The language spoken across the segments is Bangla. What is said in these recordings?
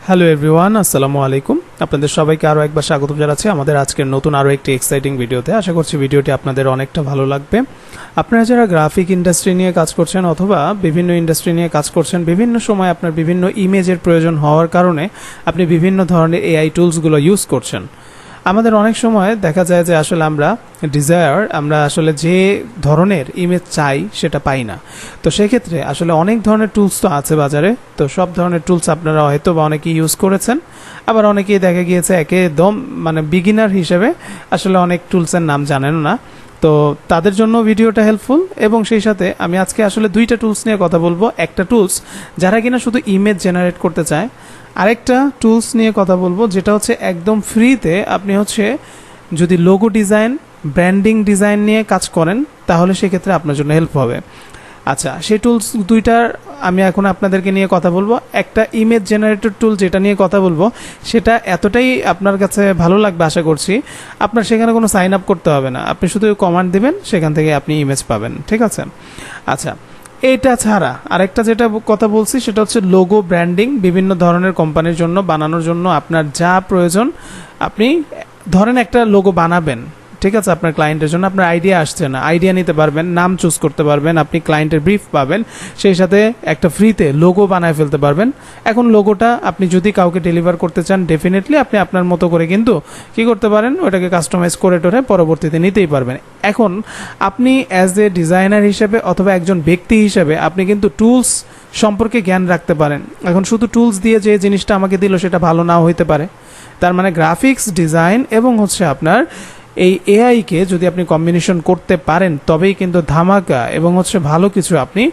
হ্যালো এভরিওয়ান, আসসালামু আলাইকুম। আপনাদের সবাইকে আরও একবার স্বাগতম জানাচ্ছি আমাদের আজকের নতুন আরও একটি এক্সাইটিং ভিডিওতে। আশা করছি ভিডিওটি আপনাদের অনেকটা ভালো লাগবে। আপনারা যারা গ্রাফিক ইন্ডাস্ট্রি নিয়ে কাজ করছেন অথবা বিভিন্ন ইন্ডাস্ট্রি নিয়ে কাজ করছেন, বিভিন্ন সময় আপনার বিভিন্ন ইমেজের প্রয়োজন হওয়ার কারণে আপনি বিভিন্ন ধরনের এআই টুলসগুলো ইউজ করছেন। আমাদের অনেক সময় দেখা যায় যে আসলে আমরা আসলে যে ধরনের ইমেজ চাই সেটা পাই না। তো সেক্ষেত্রে আসলে অনেক ধরনের টুলস তো আছে বাজারে। তো সব ধরনের টুলস আপনারা হয়তো বা অনেকেই ইউজ করেছেন, আবার অনেকেই দেখা গিয়েছে একদম বিগিনার হিসেবে আসলে অনেক টুলসের নাম জানেন না। তো তাদের জন্য ভিডিওটা হেল্পফুল। এবং সেই সাথে আমি আজকে আসলে দুইটা টুলস নিয়ে কথা বলবো। একটা টুলস যারা কিনা শুধু ইমেজ জেনারেট করতে চায়, আরেকটা টুলস নিয়ে কথা বলবো যেটা হচ্ছে একদম ফ্রিতে আপনি যদি লোগো ডিজাইন, ব্র্যান্ডিং ডিজাইন নিয়ে কাজ করেন তাহলে সেক্ষেত্রে আপনার জন্য হেল্প হবে। আচ্ছা, সেই টুলস দুইটার আমি এখন আপনাদেরকে নিয়ে কথা বলবো। একটা ইমেজ জেনারেটর টুল যেটা নিয়ে কথা বলবো সেটা এতটাই আপনার কাছে ভালো লাগবে, আশা করছি আপনার সেখানে কোনো সাইন আপ করতে হবে না। আপনি শুধু কমান্ড দিবেন, সেখান থেকে আপনি ইমেজ পাবেন। ঠিক আছে? আচ্ছা, এটা ছাড়া আরেকটা যেটা কথা বলছি সেটা হচ্ছে লোগো ব্র্যান্ডিং। বিভিন্ন ধরনের কোম্পানির জন্য বানানোর জন্য আপনার যা প্রয়োজন, আপনি ধরেন একটা লোগো বানাবেন, ঠিক আছে? আপনার ক্লায়েন্টের জন্য আপনার আইডিয়া আসছে না, আইডিয়া নিতে পারবেন, নাম চুজ করতে পারবেন, আপনি ক্লায়েন্টের ব্রিফ পাবেন, সেই সাথে একটা ফ্রিতে লোগো বানায় ফেলতে পারবেন। এখন লোগোটা আপনি যদি কাউকে ডেলিভার করতে চান, ডেফিনেটলি আপনি আপনার মতো করে কিন্তু কি করতে পারেন, ওটাকে কাস্টমাইজ করে টোরে পরবর্তীতে নিতেই পারবেন। এখন আপনি অ্যাজ এ ডিজাইনার হিসেবে অথবা একজন ব্যক্তি হিসেবে আপনি কিন্তু টুলস সম্পর্কে জ্ঞান রাখতে পারেন। এখন শুধু টুলস দিয়ে যে জিনিসটা আমাকে দিল সেটা ভালো নাও হইতে পারে। তার মানে গ্রাফিক্স ডিজাইন এবং আপনার এই এআইকে যদি আপনি কম্বিনেশন করতে পারেন তবেই কিন্তু ধামাকা এবং ভালো কিছু আপনি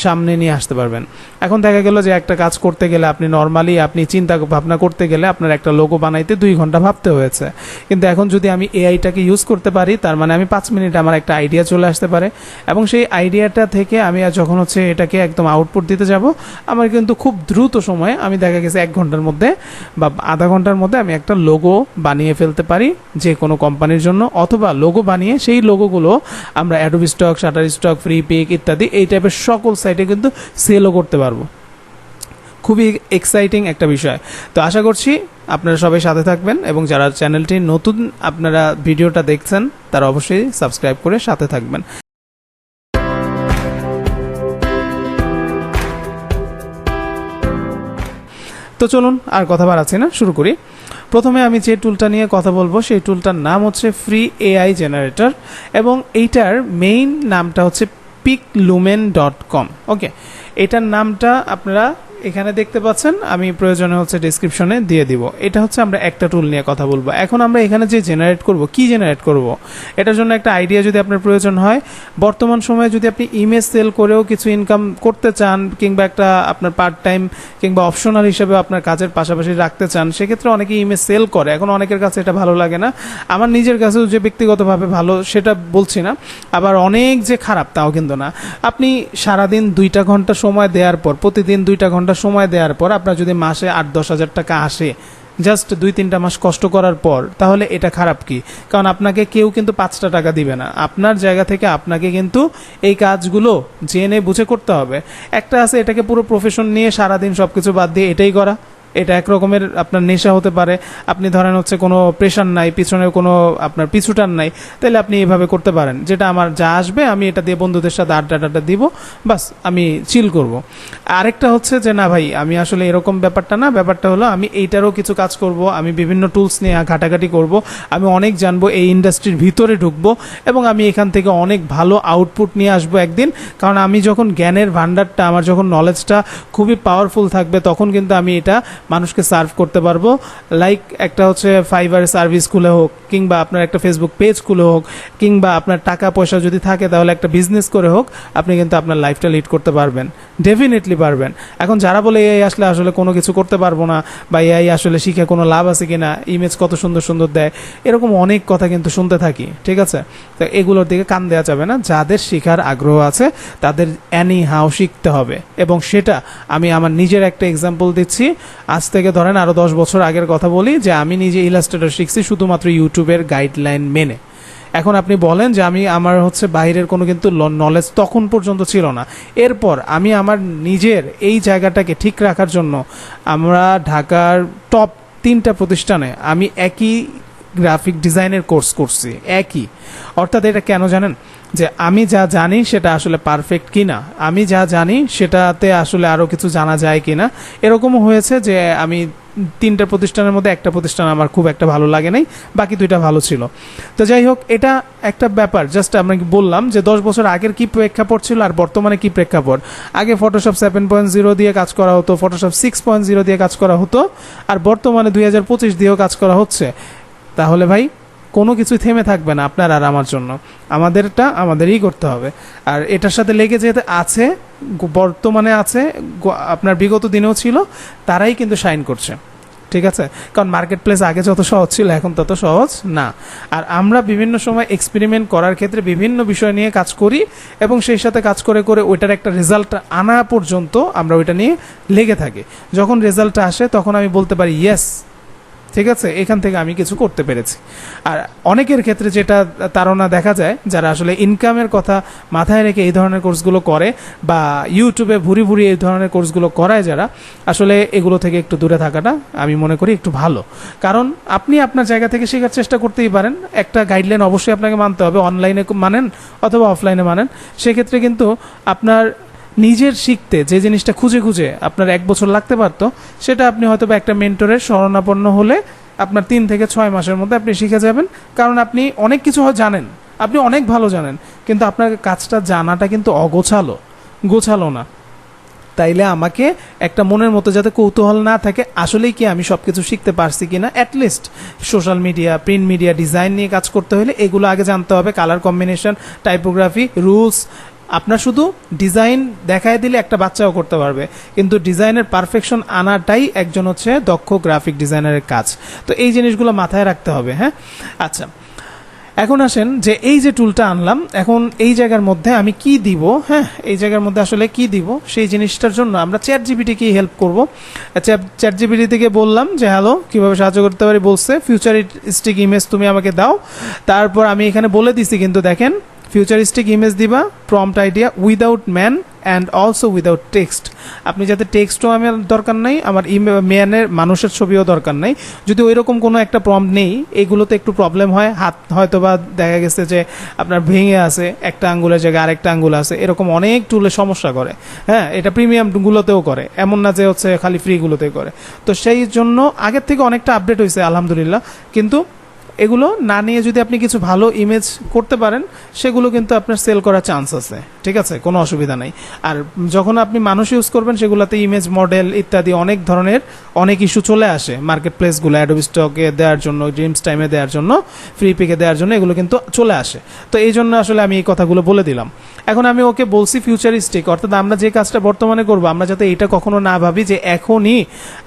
সামনে নিয়ে আসতে পারবেন। এখন দেখা গেল যে একটা কাজ করতে গেলে আপনি চিন্তা ভাবনা করতে গেলে আপনার একটা লোগো বানাইতে 2 ঘন্টা ভাবতে হয়েছে, কিন্তু এখন যদি আমি এআইটাকে ইউজ করতে পারি তার মানে আমি 5 মিনিটে আমার একটা আইডিয়া চলে আসতে পারে এবং সেই আইডিয়াটা থেকে আমি যখন এটাকে একদম আউটপুট দিতে যাব, আমার কিন্তু খুব দ্রুত সময়ে আমি দেখা গেছে 1 ঘন্টার মধ্যে বা আধা ঘন্টার মধ্যে আমি একটা লোগো বানিয়ে ফেলতে পারি যে কোনো কোম্পানির জন্য, অথবা লোগো বানিয়ে সেই লোগোগুলো আমরা Adobe Stock, Shutterstock, Freepik ইত্যাদি এই টাইপের সকল সাইটে কিন্তু সেলও করতে পারবো। খুবই এক্সাইটিং একটা বিষয়। তো আশা করছি আপনারা সবাই সাথে থাকবেন এবং যারা চ্যানেলটি নতুন আপনারা ভিডিওটা দেখছেন তারা অবশ্যই সাবস্ক্রাইব করে সাথে থাকবেন। তো চলুন আর কথা বাড়াচ্ছি না, শুরু করি। প্রথমে আমি যে টুলটা নিয়ে কথা বলবো সেই টুলটার নাম হচ্ছে ফ্রি এআই জেনারেটর এবং এইটার মেইন নামটা হচ্ছে piclumen.com। ওকে, এটার নামটা আপনারা এখানে দেখতে পাচ্ছেন, আমি প্রয়োজনে ডেসক্রিপশনে দিয়ে দিব। এটা আমরা একটা টুল নিয়ে কথা বলবো। এখন আমরা এখানে যে জেনারেট করব, কি জেনারেট করব, এটার জন্য একটা আইডিয়া যদি আপনার প্রয়োজন হয়, বর্তমান সময়ে যদি আপনি ইমেজ সেল করেও কিছু ইনকাম করতে চান কিংবা একটা আপনার পার্ট টাইম কিংবা অপশনাল হিসেবে আপনার কাজের পাশাপাশি রাখতে চান, সেক্ষেত্রে অনেকে ইমেজ সেল করে। এখন অনেকের কাছে এটা ভালো লাগে না, আমার নিজের কাছেও যে ব্যক্তিগতভাবে ভালো সেটা বলছি না, আবার অনেক যে খারাপ তাও কিন্তু না। আপনি সারাদিন 2টা ঘন্টা সময় দেওয়ার পর, প্রতিদিন 2টা ঘন্টা সময় দেওয়ার পর আপনার যদি মাসে 8-10 হাজার টাকা আসে জাস্ট 2-3টা মাস কষ্ট করার পর, তাহলে এটা খারাপ কি? কারণ আপনাকে কেউ কিন্তু 5টা টাকা দিবে না। আপনার জায়গা থেকে আপনাকে কিন্তু এই কাজগুলো জেনে বুঝে করতে হবে। একটা আছে এটাকে পুরো প্রফেশন নিয়ে সারাদিন সবকিছু বাদ দিয়ে এটাই করা, এটা এক রকমের আপনার নেশা হতে পারে। আপনি ধরেন কোনো প্রেশার নাই, পিছনে কোনো আপনার পিছুটান নাই, তাহলে আপনি এভাবে করতে পারেন, যেটা আমার যা আসবে আমি এটা দিয়ে বন্ধুদের সাথে আড্ডা দিব, বাস আমি চিল করব। আরেকটা যে না ভাই, আমি আসলে এরকম ব্যাপারটা না, ব্যাপারটা হলো আমি এইটারও কিছু কাজ করব, আমি বিভিন্ন টুলস নিয়ে ঘাটাঘাটি করব, আমি অনেক জানবো, এই ইন্ডাস্ট্রির ভিতরে ঢুকবো এবং আমি এখান থেকে অনেক ভালো আউটপুট নিয়ে আসবো একদিন। কারণ আমি যখন জ্ঞানের ভান্ডারটা, আমার যখন নলেজটা খুবই পাওয়ারফুল থাকবে, তখন কিন্তু আমি এটা মানুষকে সার্ভ করতে পারবো। লাইক একটা ফাইবার সার্ভিস খুলে হোক, কিংবা আপনার একটা ফেসবুক পেজ খুলে হোক, কিংবা আপনার টাকা পয়সা যদি থাকে তাহলে একটা বিজনেস করে হোক, আপনি কিন্তু আপনার লাইফটা লিড করতে পারবেন, ডেফিনেটলি পারবেন। এখন যারা বলে এআই আসলে কোনো কিছু করতে পারবো না, বা এআই শিখে কোনো লাভ আছে কিনা, ইমেজ কত সুন্দর সুন্দর দেয়, এরকম অনেক কথা কিন্তু শুনতে থাকি। ঠিক আছে? তো এগুলোর দিকে কান দেওয়া যাবে না। যাদের শেখার আগ্রহ আছে তাদের এনি হাউ শিখতে হবে, এবং সেটা আমি আমার নিজের একটা এক্সাম্পল দিচ্ছি। আজ থেকে ধরেন আরো 10 বছর আগের কথা বলি, যে আমি নিজে ইলাস্ট্রেটর শিখছি শুধুমাত্র ইউটিউবের গাইডলাইন মেনে। এখন আপনি বলেন যে আমার হচ্ছে বাইরের কোনো কিন্তু নলেজ তখন পর্যন্ত ছিল না। এরপর আমি আমার নিজের এই জায়গাটাকে ঠিক রাখার জন্য আমরা ঢাকার টপ 3টা প্রতিষ্ঠানে আমি একই গ্রাফিক ডিজাইনের কোর্স করছি, একই। অর্থাৎ এটা কেন জানেন, যে আমি যা জানি সেটা আসলে পারফেক্ট কিনা, আমি যা জানি সেটাতে আসলে আরও কিছু জানা যায় কিনা। এরকমও হয়েছে যে আমি 3টা প্রতিষ্ঠানের মধ্যে একটা প্রতিষ্ঠান আমার খুব একটা ভালো লাগে নাই, বাকি 2টা ভালো ছিল। তো যাই হোক, এটা একটা ব্যাপার। জাস্ট আমরা বললাম যে 10 বছর আগের কি প্রেক্ষাপট ছিল আর বর্তমানে কি প্রেক্ষাপট। আগে ফটোশপ 7.0 দিয়ে কাজ করা হতো, ফটোশপ 6.0 দিয়ে কাজ করা হতো, আর বর্তমানে 2025 দিয়েও কাজ করা হচ্ছে। তাহলে ভাই কোনো কিছুই থেমে থাকবে না আপনার আর আমার জন্য, আমাদেরটা আমাদেরই করতে হবে। আর এটার সাথে লেগে যেতে আছে, বর্তমানে আছে, আপনার বিগত দিনেও ছিল, তারাই কিন্তু শাইন করছে। ঠিক আছে, কারণ মার্কেট প্লেস আগে যত সহজ ছিল এখন তত সহজ না। আর আমরা বিভিন্ন সময় এক্সপেরিমেন্ট করার ক্ষেত্রে বিভিন্ন বিষয় নিয়ে কাজ করি এবং সেই সাথে কাজ করে করে ওইটার একটা রেজাল্ট আনা পর্যন্ত আমরা ওইটা নিয়ে লেগে থাকি। যখন রেজাল্টটা আসে তখন আমি বলতে পারি ইয়েস, ঠিক আছে, এখান থেকে আমি কিছু করতে পেরেছি। আর অনেকের ক্ষেত্রে যেটা তারা দেখা যায়, যারা আসলে ইনকামের কথা মাথায় রেখে এই ধরনের কোর্সগুলো করে বা ইউটিউবে ভুরি ভুরি এই ধরনের কোর্সগুলো করায়, যারা আসলে এগুলো থেকে একটু দূরে থাকাটা আমি মনে করি একটু ভালো। কারণ আপনি আপনার জায়গা থেকে শেখার চেষ্টা করতেই পারেন, একটা গাইডলাইন অবশ্যই আপনাকে মানতে হবে, অনলাইনে মানেন অথবা অফলাইনে মানেন। সেক্ষেত্রে কিন্তু আপনার নিজের শিখতে যে জিনিসটা খুঁজে খুঁজে আপনার 1 বছর লাগতে পারতো, সেটা আপনি হয়তো একটা মেন্টরের শরণাপন্ন হলে আপনার 3 থেকে 6 মাসের মধ্যে আপনি শিখে যাবেন। কারণ আপনি অনেক কিছু জানেন, আপনি অনেক ভালো জানেন, কিন্তু আপনার কাজটা জানাটা কিন্তু গোছালো না। তাইলে আমাকে একটা মনের মতো যাতে কৌতূহল না থাকে আসলেই কি আমি সব কিছু শিখতে পারছি কিনা, at least social media, print media, design নিয়ে কাজ করতে হলে এগুলো আগে জানতে হবে। Colour combination, typography, rules. আপনার শুধু ডিজাইন দেখায় দিলে একটা বাচ্চাও করতে পারবে, কিন্তু ডিজাইনের পারফেকশন আনাটাই একজন হচ্ছে দক্ষ গ্রাফিক ডিজাইনারের কাজ। তো এই জিনিসগুলো মাথায় রাখতে হবে। হ্যাঁ, আচ্ছা, এখন আসেন যে এই যে টুলটা আনলাম, এখন এই জায়গার মধ্যে আমি কি দিব। হ্যাঁ, এই জায়গার মধ্যে আসলে কি দিব সেই জিনিসটার জন্য আমরা চ্যাট জিপিটিকে হেল্প করব। চ্যাট জিপিটি থেকে বললাম যে হ্যালো, কিভাবে সাহায্য করতে পারি, বলছে ফিউচারিস্টিক ইমেজ তুমি আমাকে দাও। তারপর আমি এখানে বলে দিছি কিন্তু দেখেন, ফিউচারিস্টিক ইমেজ দিবা, prompt idea without man and also without text. আপনি যাতে টেক্সটও আমার দরকার নাই, আমার মানুষের ছবিও দরকার নাই। যদি ওই রকম কোনো একটা প্রম্পট নেই, এগুলোতে একটু প্রবলেম হয়। হাত হয়তো বা দেখা গেছে যে আপনার ভেঙে আছে, একটা আঙ্গুলের জায়গায় আরেকটা আঙ্গুল আছে, এরকম অনেক টুলে সমস্যা করে। হ্যাঁ, এটা প্রিমিয়ামগুলোতেও করে, এমন না যে হচ্ছে খালি ফ্রিগুলোতে করে। তো সেই জন্য আগের থেকে অনেকটা আপডেট হয়েছে আলহামদুলিল্লাহ। কিন্তু এগুলো না নিয়ে যদি আপনি কিছু ভালো ইমেজ করতে পারেন, সেগুলো কিন্তু আপনার সেল করার চান্স আছে। ঠিক আছে, কোনো অসুবিধা নাই। আর যখন আপনি মানুষ ইউজ করবেন, সেগুলোতে ইমেজ মডেল ইত্যাদি অনেক ধরনের অনেক ইস্যু চলে আসে। মার্কেট প্লেসগুলো অ্যাডোবি স্টকে দেওয়ার জন্য, ড্রিমস টাইমে দেওয়ার জন্য, ফ্রি পিকে দেওয়ার জন্য এগুলো কিন্তু চলে আসে। তো এই জন্য আসলে আমি এই কথাগুলো বলে দিলাম। এখন আমি ওকে বলছি ফিউচারিস্টিক, অর্থাৎ আমরা যে কাজটা বর্তমানে করবো, আমরা যাতে এটা কখনো না ভাবি যে এখনই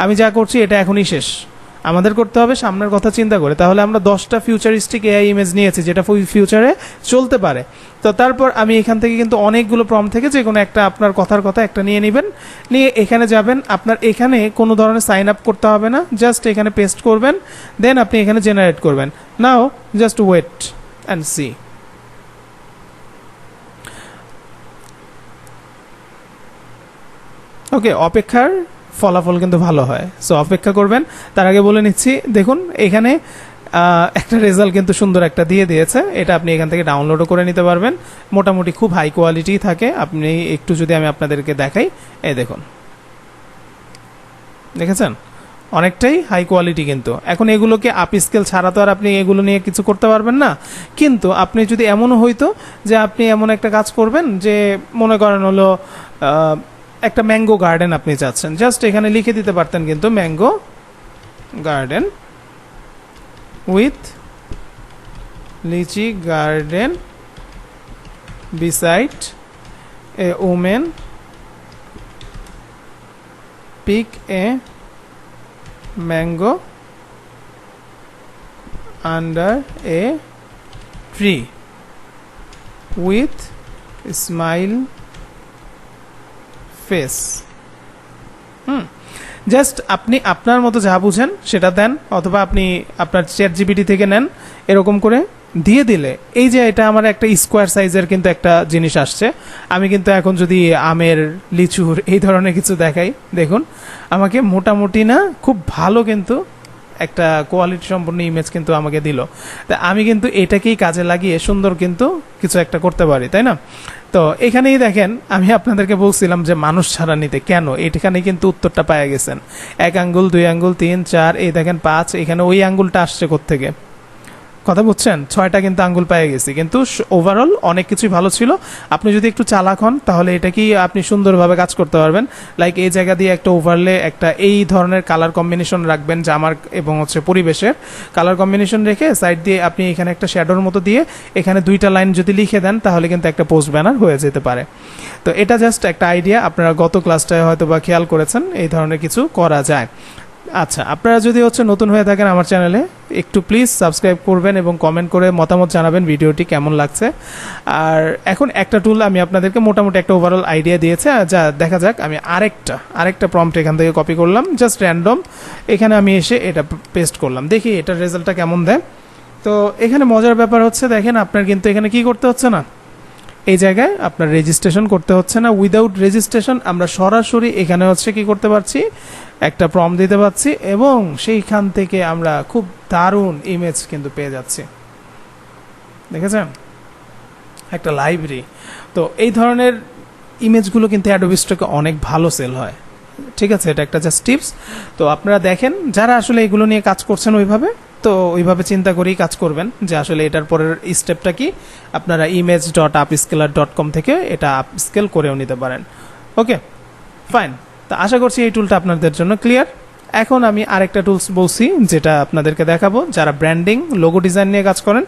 আমি যা করছি এটা এখনই শেষ। আমাদের করতে হবে সামনের কথা চিন্তা করে। তাহলে আমরা 10টা ফিউচারিস্টিক এআই ইমেজ নিয়েছি যেটা ফিউচারে চলতে পারে। তো তারপর আমি এখান থেকে কিন্তু অনেকগুলো প্রম্পট থেকে যে কোনো একটা আপনার কথার কথা একটা নিয়ে নেবেন, নিয়ে এখানে যাবেন। আপনার এখানে কোনো ধরনের সাইন আপ করতে হবে না, জাস্ট এখানে পেস্ট করবেন, দেন আপনি এখানে জেনারেট করবেন। নাও জাস্ট ওয়েট অ্যান্ড সি। ওকে, অপেক্ষার ফলাফল কিন্তু ভালো হয়। সো অপেক্ষা করবেন। তার আগে বলে নিচ্ছি, দেখুন এখানে একটা রেজাল্ট কিন্তু সুন্দর একটা দিয়ে দিয়েছে। এটা আপনি এখান থেকে ডাউনলোডও করে নিতে পারবেন। মোটামুটি খুব হাই কোয়ালিটি থাকে। আপনি একটু যদি আমি আপনাদেরকে দেখাই, এই দেখুন, দেখেছেন অনেকটাই হাই কোয়ালিটি। কিন্তু এখন এগুলোকে আপ স্কেল ছাড়া তো আর আপনি এগুলো নিয়ে কিছু করতে পারবেন না। কিন্তু আপনি যদি এমনও হইতো যে আপনি এমন একটা কাজ করবেন যে মনে করেন হলো একটা ম্যাঙ্গো গার্ডেন আপনি চাচ্ছেন, জাস্ট এখানে লিখে দিতে পারতেন কিন্তু mango garden with lychee garden beside a women pick a mango under a tree with smile face. Just আপনি আপনার মতো যা বুঝেন সেটা দেন, অথবা আপনি আপনার চ্যাট জিপিটি থেকে নেন, এরকম করে দিয়ে দিলে এই যে এটা আমার একটা স্কোয়ার সাইজের কিন্তু একটা জিনিস আসছে। আমি কিন্তু এখন যদি আমের, লিচুর এই ধরনের কিছু দেখাই, দেখুন আমাকে মোটামুটি না খুব ভালো কিন্তু একটা কোয়ালিটি সম্পন্ন ইমেজ কিন্তু আমাকে দিল। তা আমি কিন্তু এটাকেই কাজে লাগিয়ে সুন্দর কিন্তু কিছু একটা করতে পারি, তাই না? তো এখানেই দেখেন আমি আপনাদেরকে বলছিলাম যে মানুষ ছাড়া নিতে কেন, এখানে কিন্তু উত্তরটা পাওয়া গেছেন। 1 আঙ্গুল, 2 আঙ্গুল, 3, 4, এই দেখেন 5, এখানে ওই আঙ্গুলটা আসছে কোত্থেকে, কথা বুঝছেন? 6টা কিন্তু আঙ্গুল পেয়ে গেছি, কিন্তু ওভারঅল অনেক কিছুই ভালো ছিল। আপনি যদি একটু চালাক হন তাহলে এটা কি আপনি সুন্দরভাবে কাজ করতে পারবেন। লাইক এই জায়গা দিয়ে একটা ওভারলে, একটা এই ধরনের কালার কম্বিনেশন রাখবেন জামার এবং পরিবেশের কালার কম্বিনেশন রেখে সাইড দিয়ে আপনি এখানে একটা শ্যাডোর মতো দিয়ে এখানে 2টা লাইন যদি লিখে দেন তাহলে কিন্তু একটা পোস্ট ব্যানার হয়ে যেতে পারে। তো এটা জাস্ট একটা আইডিয়া, আপনারা গত ক্লাসটায় হয়তো বা খেয়াল করেছেন এই ধরনের কিছু করা যায়। আচ্ছা, আপনারা যদি নতুন হয়ে থাকেন আমার চ্যানেলে, একটু প্লিজ সাবস্ক্রাইব করবেন এবং কমেন্ট করে মতামত জানাবেন ভিডিওটি কেমন লাগছে। আর এখন একটা টুল আমি আপনাদেরকে মোটামুটি একটা ওভারঅল আইডিয়া দিয়েছে, যা দেখা যাক। আমি আরেকটা প্রম্পট এখান থেকে কপি করলাম, জাস্ট র্যান্ডম। এখানে আমি এসে এটা পেস্ট করলাম, দেখি এটার রেজাল্টটা কেমন দেয়। তো এখানে মজার ব্যাপার হচ্ছে, দেখেন আপনার কিন্তু এখানে কি করতে হচ্ছে না, এই জায়গায় আপনার রেজিস্ট্রেশন করতে হচ্ছে না। উইদাউট রেজিস্ট্রেশন আমরা সরাসরি এখানে কি করতে পারছি, একটা প্রম্পট দিতে পারছি এবং সেইখান থেকে আমরা খুব দারুণ ইমেজ কিন্তু পেয়ে যাচ্ছি। দেখেছেন, একটা লাইব্রেরি। তো এই ধরনের ইমেজগুলো কিন্তু অ্যাডোবি স্টকে অনেক ভালো সেল হয়, ঠিক আছে? এটা একটা জাস্ট টিপস। তো আপনারা দেখেন যারা আসলে এগুলো নিয়ে কাজ করছেন ওইভাবে চিন্তা করেই কাজ করবেন যে আসলে এটার পরের স্টেপটা কি। আপনারা image.upscaler.com থেকে এটা আপস্কেল করেও নিতে পারেন। ওকে, ফাইন। তো আশা করছি এই টুলটা আপনাদের জন্য ক্লিয়ার। এখন আমি আরেকটা টুলস বলছি যেটা আপনাদেরকে দেখাবো, যারা ব্র্যান্ডিং, লোগো ডিজাইন নিয়ে কাজ করেন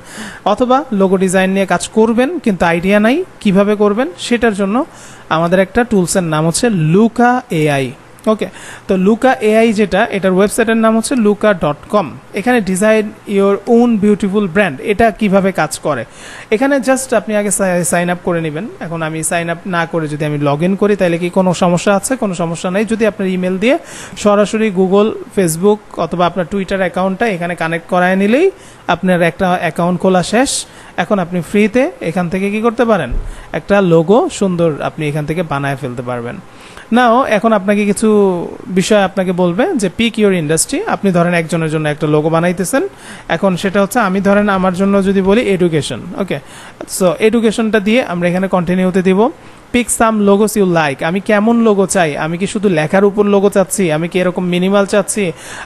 অথবা লোগো ডিজাইন নিয়ে কাজ করবেন কিন্তু আইডিয়া নাই কিভাবে করবেন, সেটার জন্য আমাদের একটা টুলসের নাম হচ্ছে লুকা এআই। ওকে, তো লুকা এআই যেটা, এটার ওয়েবসাইটের নাম হচ্ছে luca.com। এখানে design your own beautiful brand, এটা কিভাবে কাজ করে। এখানে জাস্ট আপনি আগে সাইন আপ করে নেবেন। এখন আমি সাইন আপ না করে যদি আমি লগ ইন করি তাহলে কি কোনো সমস্যা আছে? কোনো সমস্যা নেই। যদি আপনার ইমেল দিয়ে সরাসরি গুগল, ফেসবুক অথবা আপনার টুইটার অ্যাকাউন্টটা এখানে কানেক্ট করায় নিলেই আপনার একটা অ্যাকাউন্ট খোলা শেষ। এখন আপনি ফ্রিতে এখান থেকে কি করতে পারেন, একটা লোগো সুন্দর আপনি এখান থেকে বানায় ফেলতে পারবেন। নাও এখন আপনাকে কিছু বিষয় আপনাকে বলবে যে পিক ইউর ইন্ডাস্ট্রি। আপনি ধরেন একজনের জন্য একটা লোগো বানাইতেছেন, এখন সেটা হচ্ছে আমি ধরেন আমার জন্য যদি বলি এডুকেশন। ওকে, সো এডুকেশনটা দিয়ে আমরা এখানে কন্টিনিউতে দিব। Pick some logos you like, আমি কেমন লোগো চাই, আমি কি শুধু লেখার উপর লোগো চাচ্ছি, আমি কি এরকম মিনিমাল চাচ্ছি,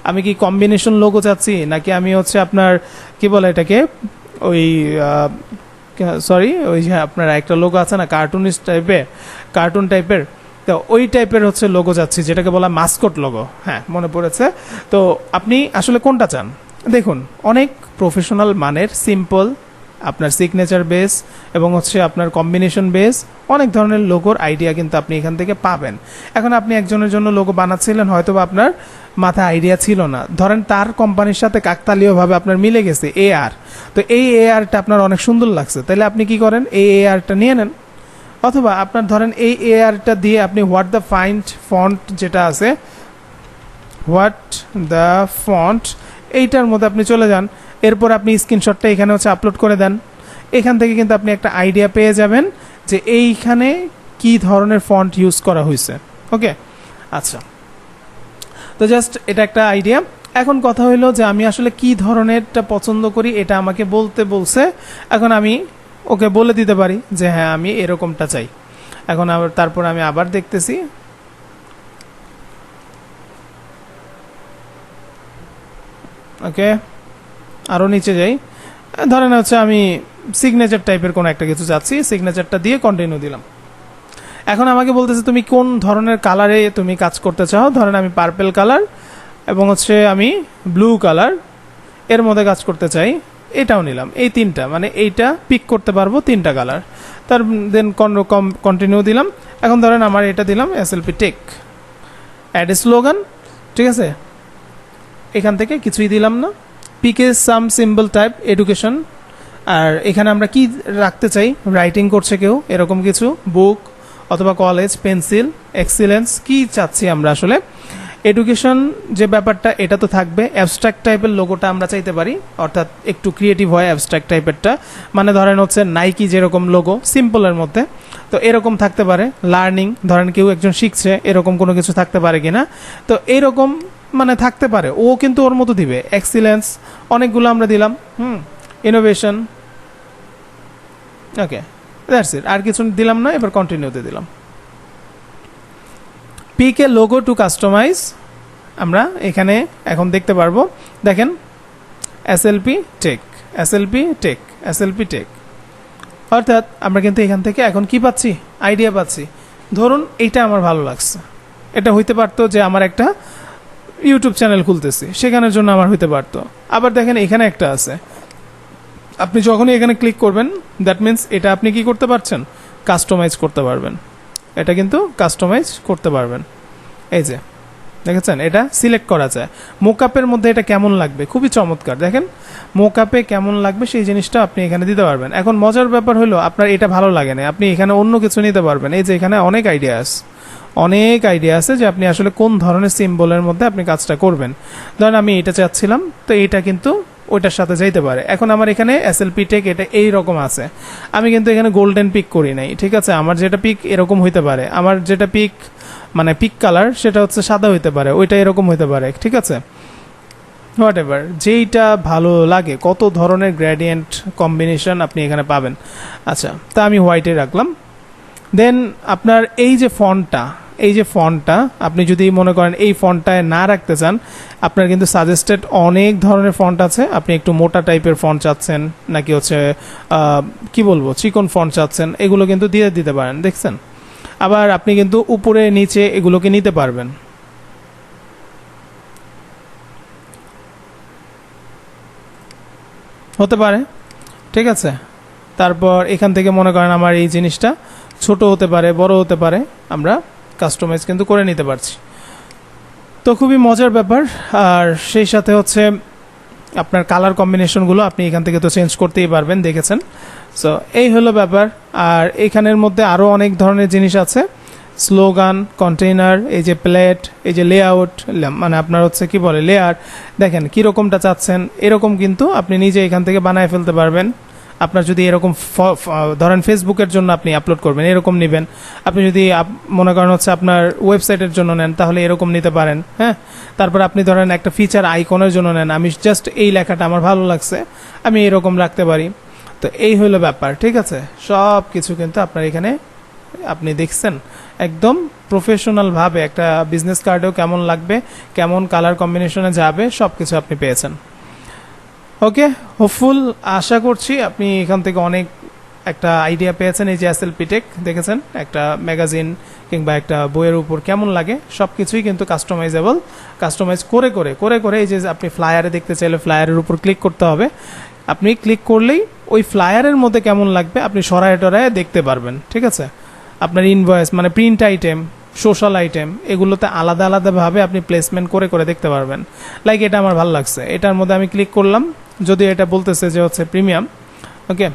আমি কি কম্বিনেশন লোগো চাচ্ছি, নাকি আমি আপনার কি বলে এটাকে ওই ওই যে আপনার একটা লোগো আছে না কার্টুন টাইপের, তো ওই টাইপের লোগো যাচ্ছি যেটাকে বলা মাস্কট লোগো। হ্যাঁ, মনে পড়েছে। তো আপনি আসলে কোনটা চান? দেখুন, অনেক প্রফেশনাল মানের সিম্পল আপনার সিগনেচার বেস এবং আপনার কম্বিনেশন বেস অনেক ধরনের লোগোর আইডিয়া কিন্তু আপনি এখান থেকে পাবেন। এখন আপনি একজনের জন্য লোগো বানাচ্ছিলেন, হয়তো আআপনার মাথায় আইডিয়া ছিল না, ধরেন তার কোম্পানির সাথে কাকতালীয়ভাবে আপনার মিলে গেছে এআর, তো এই এআরটা আপনার অনেক সুন্দর লাগছে, তাহলে আপনি কি করেন, এই এআরটা নিয়ে নেন। অথবা আপনার ধরেন এই এআরটা দিয়ে আপনি হোয়াট দ্য ফন্ট যেটা আছে, হোয়াট দ্য ফন্ট, এইটার মধ্যে আপনি চলে যান। এরপর আপনি স্ক্রিনশটটা এখানে আপলোড করে দেন। এখান থেকে কিন্তু আপনি একটা আইডিয়া পেয়ে যাবেন যে এইখানে কি ধরনের ফন্ট ইউজ করা হয়েছে। ওকে, আচ্ছা, তো জাস্ট এটা একটা আইডিয়া। এখন কথা হইলো যে আমি আসলে কি ধরনেরটা পছন্দ করি, এটা আমাকে বলতে বলছে। এখন আমি ওকে বলে দিতে পারি যে হ্যাঁ আমি এরকমটা চাই। এখন তারপর আমি আবার দেখতেছি, ওকে আরও নিচে যাই, ধরেন আমি সিগনেচার টাইপের কোনো একটা কিছু চাচ্ছি, সিগনেচারটা দিয়ে কন্টিনিউ দিলাম। এখন আমাকে বলতেছে তুমি কোন ধরনের কালারে তুমি কাজ করতে চাও, ধরেন আমি পার্পেল কালার এবং আমি ব্লু কালার এর মধ্যে কাজ করতে চাই, এটাও নিলাম। এই তিনটা মানে এইটা পিক করতে পারবো, তিনটা কালার, তার দেন কন্টিনিউ দিলাম। এখন ধরেন আমার এটা দিলাম এসএলপি টেক অ্যাড স্লোগান, ঠিক আছে, এখান থেকে কিছুই দিলাম না। পিকে সাম সিম্বল টাইপ এডুকেশন, আর এখানে আমরা কি রাখতে চাই, রাইটিং করছে কেউ এরকম কিছু, বুক অথবা কলেজ, পেন্সিল, এক্সিলেন্স, কি চাচ্ছি আমরা আসলে এডুকেশন যে ব্যাপারটা এটা তো থাকবে, অ্যাবস্ট্রাক্ট টাইপের লোগোটা আমরা চাইতে পারি, অর্থাৎ একটু ক্রিয়েটিভ হয় অ্যাবস্ট্রাক্ট টাইপেরটা, মানে ধরেন হচ্ছে নাইকি যেরকম লোগো সিম্পলের মধ্যে, তো এরকম থাকতে পারে। লার্নিং, ধরেন কেউ একজন শিখছে এরকম কোনো কিছু থাকতে পারে কিনা, তো এইরকম মানে থাকতে পারে, ও কিন্তু ওর মতো দিবে। এক্সিলেন্স অনেকগুলো আমরা দিলাম, ইনোভেশন, ওকে দ্যাটস ইট, আর কিছু দিলাম না। এবার কন্টিনিউতে দিলাম। Pick a logo to customize, আমরা এখানে এখন দেখতে পারবো, দেখেন SLP Tech, SLP Tech, SLP Tech, অর্থাৎ আমরা কিন্তু এখান থেকে এখন কি পাচ্ছি, আইডিয়া পাচ্ছি। ধরুন এইটা আমার ভালো লাগছে, এটা হইতে পারতো যে আমার একটা ইউটিউব চ্যানেল খুলতেছি সেখানের জন্য আমার হইতে পারতো। আবার দেখেন এখানে একটা আছে, আপনি যখনই এখানে ক্লিক করবেন দ্যাট মিন্স এটা আপনি কি করতে পারছেন, কাস্টমাইজ করতে পারবেন। এটা কিন্তু কাস্টমাইজ করতে পারবেন। এই যে দেখেছেন, এটা সিলেক্ট করা যায়। মোকআপের মধ্যে এটা কেমন লাগবে, খুবই চমৎকার। দেখেন মোকআপে কেমন লাগবে সেই জিনিসটা আপনি এখানে দিতে পারবেন। এখন মজার ব্যাপার হলো আপনার এটা ভালো লাগে না, আপনি এখানে অন্য কিছু নিতে পারবেন। এই যে এখানে অনেক আইডিয়া আছে, অনেক আইডিয়া আছে যে আপনি আসলে কোন ধরনের সিম্বলের মধ্যে আপনি কাজটা করবেন। ধরেন আমি এটা চাচ্ছিলাম, তো এইটা কিন্তু ওইটার সাথে যাইতে পারে। এখন আমার এখানে এসএলপি টেক এটা এই রকম আছে, আমি কিন্তু এখানে গোল্ডেন পিক করি নাই, ঠিক আছে। আমার যেটা পিক এরকম হইতে পারে, আমার যেটা পিক মানে পিক কালার সেটা হচ্ছে সাদা হইতে পারে, ওইটা এরকম হইতে পারে, ঠিক আছে। হোয়াট এভার, যেইটা ভালো লাগে, কত ধরনের গ্রেডিয়েন্ট কম্বিনেশন আপনি এখানে পাবেন। আচ্ছা, তা আমি হোয়াইটে রাখলাম। দেন আপনার এই যে ফন্টটা, এই যে ফন্টটা আপনি যদি মনে করেন এই ফন্টটায় না রাখতে চান, আপনার কিন্তু সাজেস্টেড অনেক ধরনের ফন্ট আছে। আপনি একটু মোটা টাইপের ফন্ট চাচ্ছেন নাকি হচ্ছে কি বলবো চিকন ফন্ট চাচ্ছেন, এগুলো কিন্তু দিয়ে দিতে পারেন, দেখছেন। আবার আপনি কিন্তু উপরে নিচে এগুলোকে নিতে পারবেন। হতে পারে, ঠিক আছে। তারপর এখান থেকে মনে করেন আমার এই জিনিসটা ছোট হতে পারে, বড় হতে পারে, আমরা কাস্টমাইজ কিন্তু করে নিতে পারছি। তো খুবই মজার ব্যাপার। আর সেই সাথে হচ্ছে আপনার কালার কম্বিনেশনগুলো আপনি এখান থেকে তো চেঞ্জ করতেই পারবেন, দেখেছেন। সো এই হলো ব্যাপার। আর এখানের মধ্যে আরও অনেক ধরনের জিনিস আছে, স্লোগান, কন্টেইনার, এই যে প্লেট, এই যে লেআউট, মানে আপনার হচ্ছে কি বলে লেয়ার, দেখেন কীরকমটা চাচ্ছেন, এরকম কিন্তু আপনি নিজে এখান থেকে বানায় ফেলতে পারবেন। আপনার যদি এরকম ধরেন ফেসবুকের জন্য আপনি আপলোড করবেন, এরকম নেবেন। আপনি যদি মনে করেন হচ্ছে আপনার ওয়েবসাইটের জন্য নেন, তাহলে এরকম নিতে পারেন, হ্যাঁ। তারপর আপনি ধরেন একটা ফিচার আইকনের জন্য নেন, আমি জাস্ট এই লেখাটা আমার ভালো লাগছে, আমি এরকম রাখতে পারি। তো এই হলো ব্যাপার, ঠিক আছে। সব কিছু কিন্তু আপনার এখানে আপনি দেখছেন একদম প্রফেশনালভাবে, একটা বিজনেস কার্ডেও কেমন লাগবে, কেমন কালার কম্বিনেশনে যাবে, সব কিছু আপনি পেয়েছেন। ওকে, হোপফুল, আশা করছি আপনি এখান থেকে অনেক একটা আইডিয়া পেয়েছেন। এই যে এসএলপি টেক দেখেছেন, একটা ম্যাগাজিন কিংবা একটা বইয়ের উপর কেমন লাগে, সব কিছুই কিন্তু কাস্টমাইজেবল। কাস্টমাইজ করে করে করে করে এই যে আপনি ফ্লায়ারে দেখতে চাইলে ফ্লায়ারের উপর ক্লিক করতে হবে। আপনি ক্লিক করলেই ওই ফ্লায়ারের মধ্যে কেমন লাগবে আপনি সরায় টরায় দেখতে পারবেন, ঠিক আছে। আপনার ইনভয়েস মানে প্রিন্ট আইটেম, সোশ্যাল আইটেম, এগুলোতে আলাদা আলাদাভাবে আপনি প্লেসমেন্ট করে করে দেখতে পারবেন। লাইক এটা আমার ভালো লাগছে, এটার মধ্যে আমি ক্লিক করলাম, যদিও এটা বলতেছে যে হচ্ছে প্রিমিয়াম, ওকে।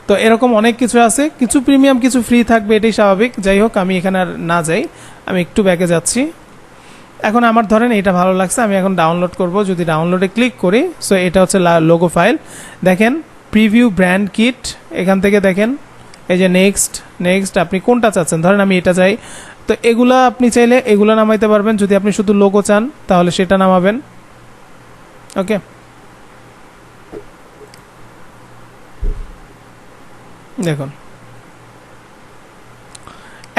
তো এরকম অনেক কিছু আছে, কিছু প্রিমিয়াম কিছু ফ্রি থাকবে, এটাই স্বাভাবিক। যাই হোক, আমি এখানে আর না যাই, আমি একটু ব্যাকে যাচ্ছি। এখন আমার ধরেন এটা ভালো লাগছে, আমি এখন ডাউনলোড করব। যদি ডাউনলোডে ক্লিক করি, সো এটা হচ্ছে লোগো ফাইল। দেখেন প্রিভিউ ব্র্যান্ড কিট, এখান থেকে দেখেন এই যে নেক্সট নেক্সট, আপনি কোনটা চাচ্ছেন, ধরেন আমি এটা চাই, তো এগুলা আপনি চাইলে এগুলো নামাইতে পারবেন। যদি আপনি শুধু লোগো চান তাহলে সেটা নামাবেন, ওকে। দেখুন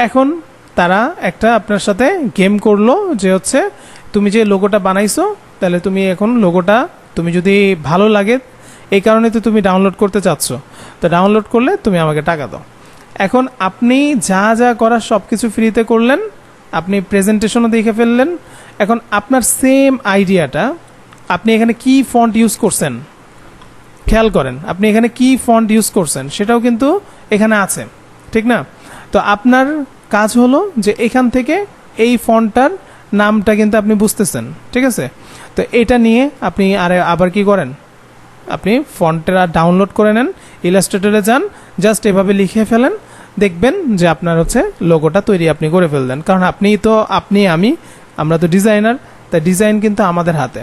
এখন তারা একটা আপনার সাথে গেম করলো যে হচ্ছে তুমি যে লোগোটা বানাইছো, তাহলে তুমি এখন লোগোটা তুমি যদি ভালো লাগে এই কারণে তো তুমি ডাউনলোড করতে চাচ্ছ, তো ডাউনলোড করলে তুমি আমাকে টাকা দাও। এখন আপনি যা যা করার সব কিছু ফ্রিতে করলেন, আপনি প্রেজেন্টেশনও দেখে ফেললেন। এখন আপনার সেম আইডিয়াটা আপনি এখানে কি ফন্ট ইউজ করছেন খেয়াল করেন, আপনি এখানে কি ফন্ট ইউজ করছেন সেটাও কিন্তু এখানে আছে, ঠিক না। তো আপনার কাজ হলো যে এখান থেকে এই ফন্টটার নামটা কিন্তু আপনি বুঝতেছেন, ঠিক আছে। তো এটা নিয়ে আপনি আবার কি করেন, আপনি ফন্টটা ডাউনলোড করে নেন, ইলাস্ট্রেটরে যান, জাস্ট এভাবে লিখে ফেলেন, দেখবেন যে আপনার হচ্ছে লোগোটা তৈরি আপনি করে ফেললেন। কারণ আমরা তো ডিজাইনার, তাই ডিজাইন কিন্তু আমাদের হাতে।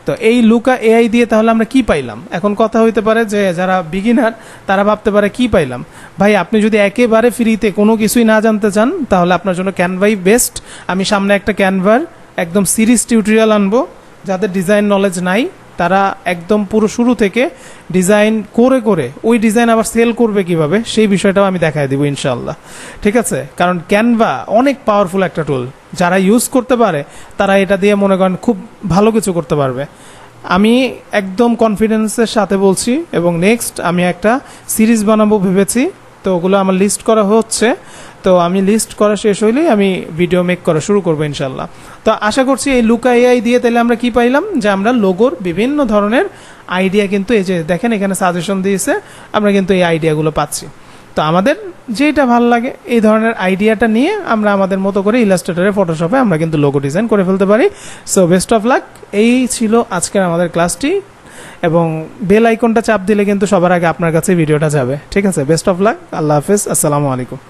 তো এই লুকা এআই দিয়ে তাহলে আমরা কি পাইলাম? এখন কথা হইতে পারে যে যারা বিগিনার তারা ভাবতে পারে কি পাইলাম। ভাই, আপনি যদি একেবারে ফ্রিতে কোনো কিছুই না জানতে চান তাহলে আপনার জন্য ক্যানভাই বেস্ট। আমি সামনে একটা ক্যানভার একদম সিরিজ টিউটোরিয়াল আনবো। যাদের ডিজাইন নলেজ নাই তারা একদম পুরো শুরু থেকে ডিজাইন করে ওই ডিজাইন আবার সেল করবে কিভাবে সেই বিষয়টাও আমি দেখাই দিব ইনশাল্লাহ। ঠিক আছে? কারণ ক্যানভা অনেক পাওয়ারফুল একটা টুল, যারা ইউজ করতে পারে তারা এটা দিয়ে মনে করেন খুব ভালো কিছু করতে পারবে। আমি একদম কনফিডেন্সের সাথে বলছি, এবং নেক্সট আমি একটা সিরিজ বানাবো ভেবেছি। তো ওগুলো আমার লিস্ট করা হচ্ছে। তো আমি লিস্ট করা শেষ হইলেই আমি ভিডিও মেক করা শুরু করবো ইনশাল্লাহ। তো আশা করছি এই লুকা এআই দিয়ে তাহলে আমরা কি পাইলাম, যে আমরা লোগোর বিভিন্ন ধরনের আইডিয়া কিন্তু এই যে দেখেন এখানে সাজেশন দিয়েছে, আমরা কিন্তু এই আইডিয়াগুলো পাচ্ছি। তো আমাদের যেটা ভালো লাগে এই ধরনের আইডিয়াটা নিয়ে আমরা আমাদের মতো করে ইলাস্ট্রেটরে, ফটোশপে আমরা কিন্তু লোগো ডিজাইন করে ফেলতে পারি। So best of luck. এই ছিল আজকের আমাদের ক্লাসটি, এবং বেল আইকনটা চাপ দিলে কিন্তু সবার আগে আপনার কাছে ভিডিওটা যাবে। ঠিক আছে? Best of luck. আল্লাহ হাফেজ। আসসালামু আলাইকুম।